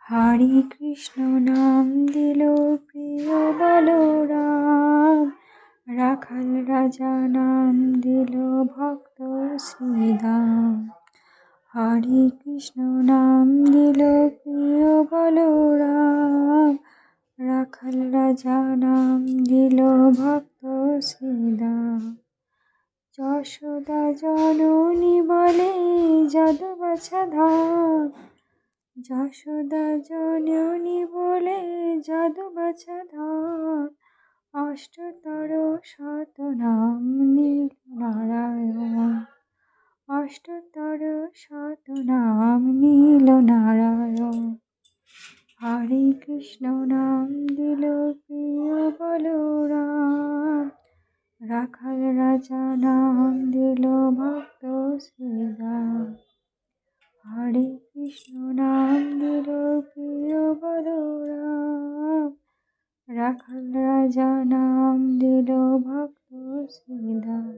হরে কৃষ্ণ নাম দিল প্রিয় বলরাম, রাখাল রাজা নাম দিল ভক্ত শ্রীদাম। হরে কৃষ্ণ নাম দিল প্রিয় বলরাম, রাখাল রাজা নাম দিল ভক্ত শ্রীদাম। যশোদা জননী বলে যদু বাছা ধাম, যশোদা জননী বলে যদু বাছা ধাম। অষ্টতর শতনাম নীল নারায়ণ, অষ্টতর শতনাম নীল নারায়ণ। হরে কৃষ্ণ নাম দিল প্রিয় বলরাম, রাখাল রাজা নাম দিল ভক্ত শ্রীদাম। হরে কৃষ্ণ নাম দিল প্রিয় বলরাম, রাখাল রাজা নাম দিল ভক্ত শ্রীদাম।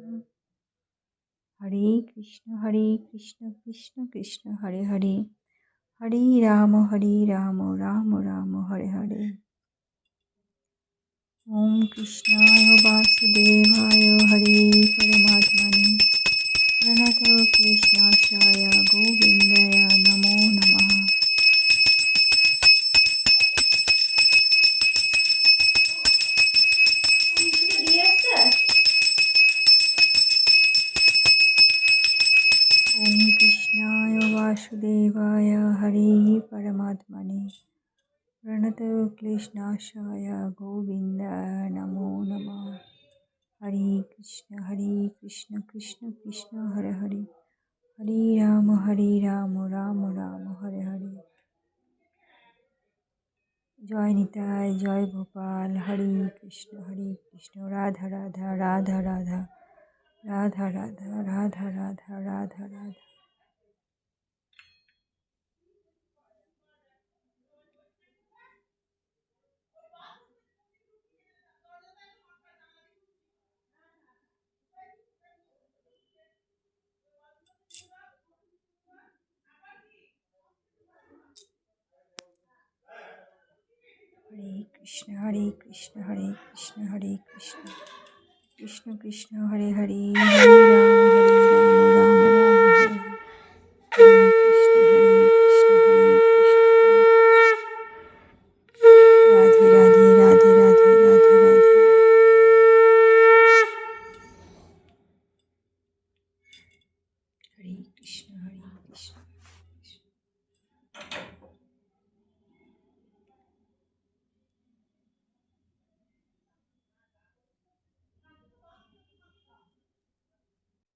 হরে কৃষ্ণ কৃষ্ণ কৃষ্ণ হরে হরে, হরে রাম রাম রাম হরে হরে। ওম কৃষ্ণায় বাসুদেবায় হরে পরমাত্মনে প্রণত ক্লেশনাশায় গোবিন্দায় নমো নমঃ। ওম কৃষ্ণায় বাসুদেবায় হরে পরমাত্মনে প্রণত ক্লেশনাশায় গোবিন্দায় নমো নমঃ। হরে কৃষ্ণ কৃষ্ণ কৃষ্ণ হরে হরে, হরে রাম রাম রাম হরে হরে। জয় নিতাই জয় গোপাল, হরে কৃষ্ণ রাধা রাধা রাধা রাধা রাধা রাধা রাধা রাধা রাধা রাধা। হরে কৃষ্ণ কৃষ্ণ কৃষ্ণ হরে কৃষ্ণ কৃষ্ণ কৃষ্ণ হরে হরে, হরে